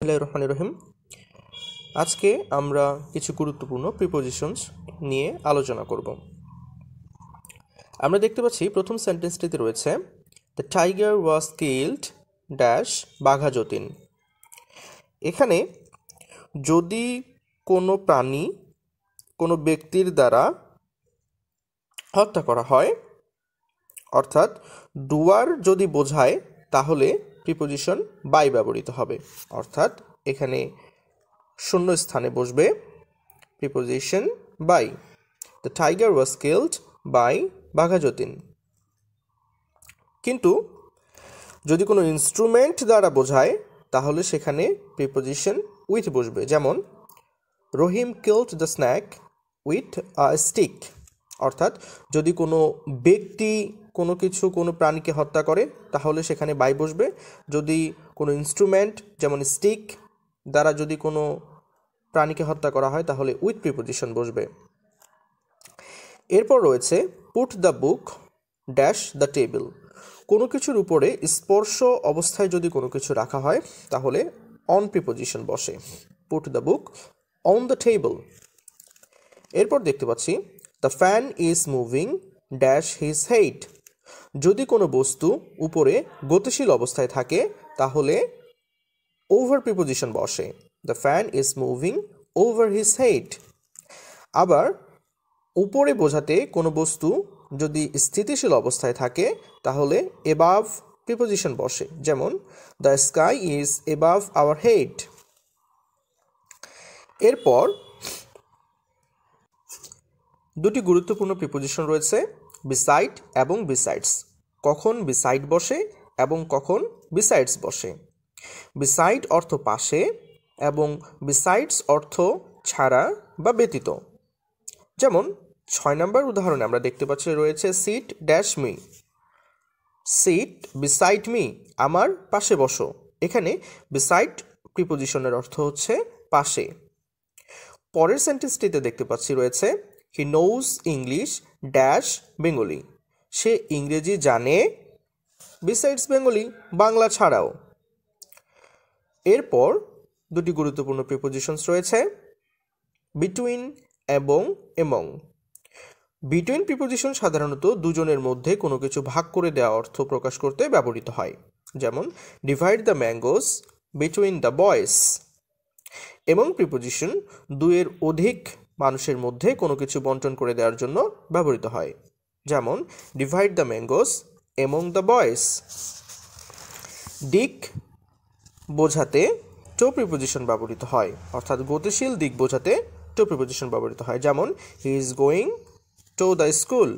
বিসমিল্লাহির রহমানির রহিম। আজকে আমরা কিছু গুরুত্বপূর্ণ প্রিপোজিশনস নিয়ে আলোচনা করব। আমরা দেখতে পাচ্ছি প্রথম সেন্টেন্সটিতে রয়েছে the tiger was killed dash Bagha Jatin. এখানে যদি কোনো প্রাণী কোনো ব্যক্তির দ্বারা হত্যা করা হয়, অর্থাৎ ডুয়ার যদি বোঝায়, তাহলে প্রিপোজিশন বাই ব্যবহৃত হবে। অর্থাৎ এখানে শূন্য স্থানে বসবে preposition by. The tiger was killed by Bagha Jatin. কিন্তু যদি কোনো ইনস্ট্রুমেন্ট দ্বারা বোঝায়, তাহলে সেখানে প্রিপোজিশন উইথ বসবে। যেমন Rahim killed the snack with a stick. অর্থাৎ যদি কোনো ব্যক্তি কোনো প্রাণীকে হত্যা করে, তাহলে সেখানে বাই বসবে। যদি কোনো ইনস্ট্রুমেন্ট যেমন স্টিক দ্বারা যদি কোনো প্রাণীকে হত্যা করা হয়, তাহলে উইথ প্রিপোজিশন বসবে। এরপর রয়েছে put the book dash the table. কোনো কিছুর উপরে স্পর্শ অবস্থায় যদি কোনো কিছু রাখা হয়, তাহলে অন প্রিপোজিশন বসে। Put the book on the table. এরপর দেখতে পাচ্ছি the fan is moving dash his head. যদি কোনো বস্তু উপরে গতিশীল অবস্থায় থাকে, তাহলে ওভার প্রিপোজিশন বসে। The fan is moving over his head. আবার উপরে বোঝাতে কোনো বস্তু যদি স্থিতিশীল অবস্থায় থাকে, তাহলে এবাভ প্রিপোজিশন বসে। যেমন the sky is above our head. এরপর দুটি গুরুত্বপূর্ণ প্রিপোজিশন রয়েছে, বিসাইড এবং বিসাইডস। কখন বিসাইড বসে এবং কখন বিসাইডস বসে। বিসাইড অর্থ পাশে এবং বিসাইডস অর্থ ছাড়া বা ব্যতীত। যেমন 6 নম্বর উদাহরণে আমরা দেখতে পাচ্ছি রয়েছে sit dash me. Sit beside me, আমার পাশে বসো। এখানে বিসাইড প্রিপোজিশনের অর্থ হচ্ছে পাশে। পরের সেন্টেন্সটিতে দেখতে পাচ্ছি রয়েছে he knows English dash Bengali. সে ইংরেজি জানে বিসাইডস বেঙ্গলি, বাংলা ছাড়াও। এরপর দুটি গুরুত্বপূর্ণ প্রিপোজিশনস রয়েছে বিটুইন এবং এমং। বিটুইন প্রিপোজিশন সাধারণত দুজনের মধ্যে কোনো কিছু ভাগ করে দেওয়া অর্থ প্রকাশ করতে ব্যবহৃত হয়। যেমন divide the mangoes between the boys. এবং প্রিপোজিশন দুইয়ের অধিক মানুষের মধ্যে কোনো কিছু বন্টন করে দেওয়ার জন্য ব্যবহৃত হয়। যেমন divide the mangoes among the boys. দিক বোঝাতে টু প্রিপোজিশন ব্যবহৃত হয়, অর্থাৎ গতিশীল দিক বোঝাতে টু প্রিপোজিশন ব্যবহৃত হয়। যেমন he is going to the school.